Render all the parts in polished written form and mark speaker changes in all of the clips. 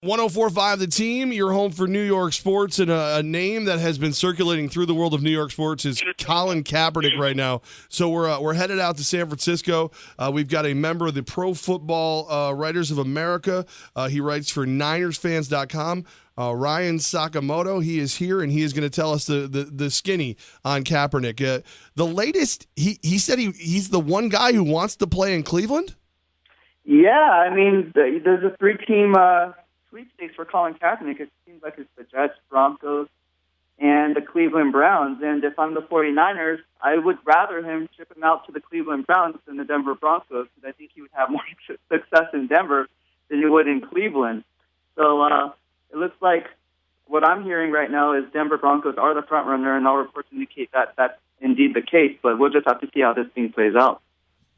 Speaker 1: 1045 The Team, your home for New York sports, and a name that has been circulating through the world of New York sports is Colin Kaepernick right now. So we're headed out to San Francisco. We've got a member of the Pro Football Writers of America. He writes for NinersFans.com. Ryan Sakamoto, he is here, and he is going to tell us the skinny on Kaepernick. The latest, he said he's the one guy who wants to play in Cleveland?
Speaker 2: Yeah, I mean, there's a three-team sweepstakes for Colin Kaepernick. It seems like it's the Jets, Broncos, and the Cleveland Browns. And if I'm the 49ers, I would rather him ship him out to the Cleveland Browns than the Denver Broncos, because I think he would have more success in Denver than he would in Cleveland. So it looks like what I'm hearing right now is Denver Broncos are the front runner, and all reports indicate that that's indeed the case. But we'll just have to see how this thing plays out.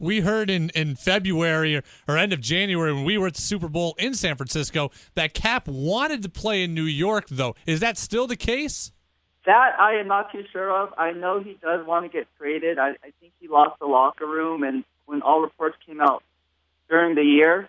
Speaker 3: We heard in February or end of January when we were at the Super Bowl in San Francisco that Cap wanted to play in New York, though. Is that still the case?
Speaker 2: That I am not too sure of. I know he does want to get traded. I think he lost the locker room, and when all reports came out during the year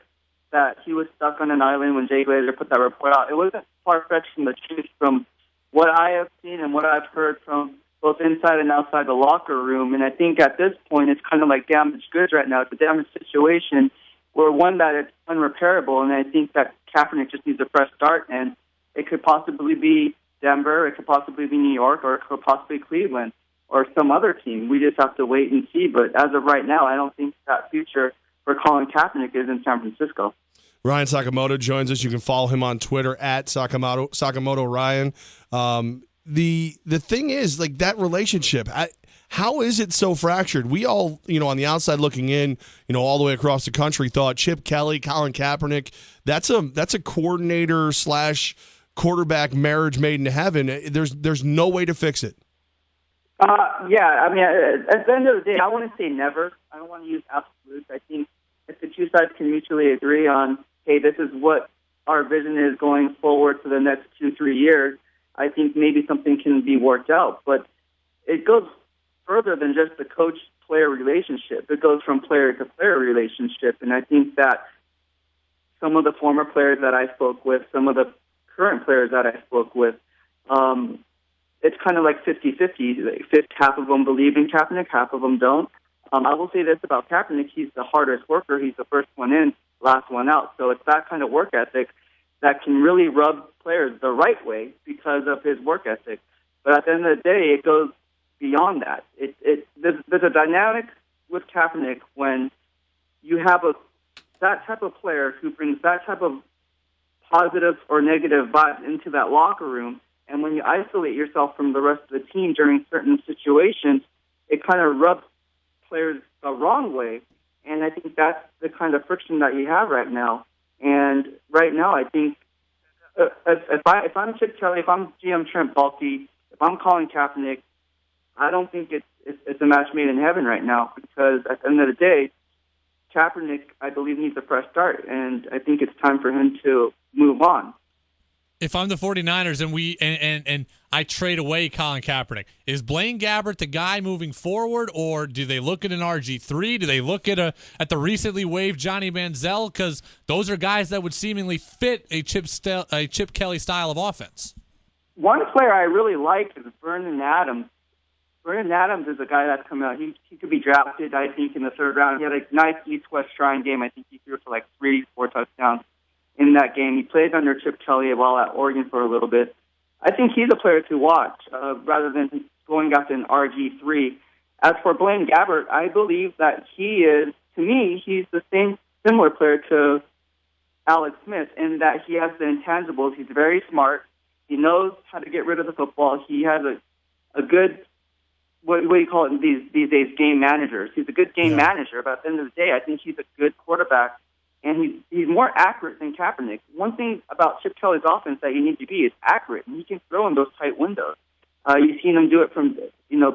Speaker 2: that he was stuck on an island when Jay Glazer put that report out, it wasn't far-fetched from the truth from what I have seen and what I've heard from both inside and outside the locker room. And I think at this point, it's kind of like damaged goods right now. It's a damaged situation where one that it's unrepairable, and I think that Kaepernick just needs a fresh start, and it could possibly be Denver, it could possibly be New York, or it could possibly be Cleveland or some other team. We just have to wait and see. But as of right now, I don't think that future for Colin Kaepernick is in San Francisco.
Speaker 1: Ryan Sakamoto joins us. You can follow him on Twitter at Sakamoto Ryan. The thing is, like, that relationship, how is it so fractured? We all, on the outside looking in, all the way across the country, thought Chip Kelly, Colin Kaepernick, that's a coordinator / quarterback marriage made in heaven. There's no way to fix it.
Speaker 2: Yeah, I mean, at the end of the day, I want to say never. I don't want to use absolutes. I think if the two sides can mutually agree on, hey, this is what our vision is going forward for the next 2-3 years, I think maybe something can be worked out. But it goes further than just the coach-player relationship. It goes from player-to-player relationship. And I think that some of the former players that I spoke with, some of the current players that I spoke with, it's kind of like 50-50. Half of them believe in Kaepernick, half of them don't. I will say this about Kaepernick. He's the hardest worker. He's the first one in, last one out. So it's that kind of work ethic that can really rub players the right way because of his work ethic. But at the end of the day, it goes beyond that. There's a dynamic with Kaepernick when you have that type of player who brings that type of positive or negative vibes into that locker room, and when you isolate yourself from the rest of the team during certain situations, it kind of rubs players the wrong way. And I think that's the kind of friction that you have right now. And right now, I think if I'm Chip Kelly, if I'm GM Trent Baalke, if I'm Colin Kaepernick, I don't think it's a match made in heaven right now, because at the end of the day, Kaepernick, I believe, needs a fresh start, and I think it's time for him to move on.
Speaker 3: If I'm the 49ers and I trade away Colin Kaepernick, is Blaine Gabbert the guy moving forward, or do they look at an RG3? Do they look at the recently waived Johnny Manziel? Because those are guys that would seemingly fit a Chip Kelly style of offense.
Speaker 2: One player I really like is Vernon Adams. Vernon Adams is a guy that's coming out. He could be drafted, I think, in the third round. He had a nice East-West Shrine game. I think he threw for like 3-4 touchdowns in that game. He played under Chip Kelly while at Oregon for a little bit. I think he's a player to watch rather than going after an RG3. As for Blaine Gabbert, I believe that he is, to me, he's the same similar player to Alex Smith in that he has the intangibles. He's very smart. He knows how to get rid of the football. He has a good, what do you call it these days, game managers. He's a good game manager, but at the end of the day, I think he's a good quarterback. And he's more accurate than Kaepernick. One thing about Chip Kelly's offense that you need to be is accurate, and he can throw in those tight windows. You've seen him do it from,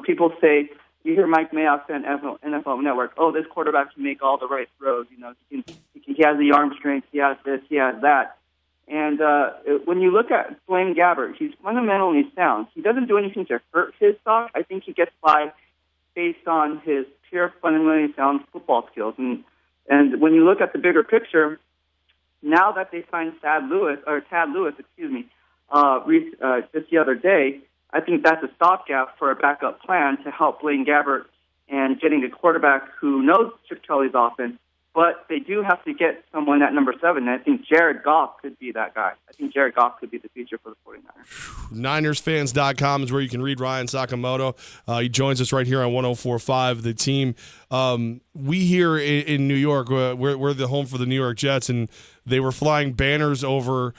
Speaker 2: people say, you hear Mike Mayock say on NFL Network, oh, this quarterback can make all the right throws. He has the arm strength, he has this, he has that. And when you look at Blaine Gabbert, he's fundamentally sound. He doesn't do anything to hurt his stock. I think he gets by based on his pure fundamentally sound football skills. And when you look at the bigger picture, now that they signed Tad Lewis, just the other day, I think that's a stopgap for a backup plan to help Blaine Gabbert and getting a quarterback who knows Chip Kelly's offense. But they do have to get someone at number 7. And I think Jared Goff could be that guy. I think Jared Goff could be the future for the 49ers.
Speaker 1: NinersFans.com is where you can read Ryan Sakamoto. He joins us right here on 104.5, The Team. We here in New York, we're the home for the New York Jets, and they were flying banners over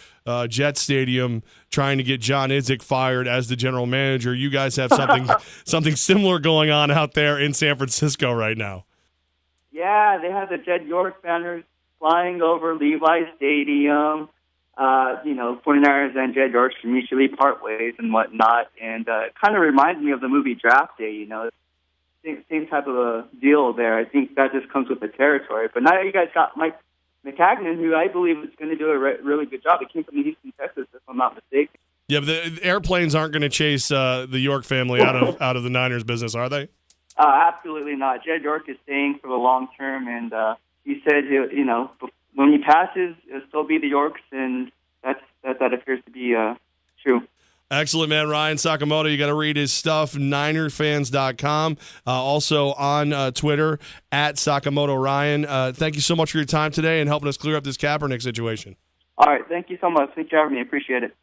Speaker 1: Jet Stadium trying to get John Idzik fired as the general manager. You guys have something similar going on out there in San Francisco right now.
Speaker 2: Yeah, they have the Jed York banners flying over Levi Stadium. 49ers and Jed York should mutually part ways and whatnot. And it kind of reminds me of the movie Draft Day, same type of a deal there. I think that just comes with the territory. But now you guys got Mike McCagnon, who I believe is going to do a really good job. He came from Houston, Texas, if I'm not mistaken. Yeah,
Speaker 1: but the airplanes aren't going to chase the York family out of the Niners business, are they?
Speaker 2: Absolutely not. Jed York is staying for the long term, and he said, when he passes, it'll still be the Yorks, and that appears to be true.
Speaker 1: Excellent, man. Ryan Sakamoto, you got to read his stuff, NinerFans.com. Also on Twitter, at Sakamoto Ryan. Thank you so much for your time today and helping us clear up this Kaepernick situation.
Speaker 2: All right. Thank you so much. Thanks for having me. Appreciate it.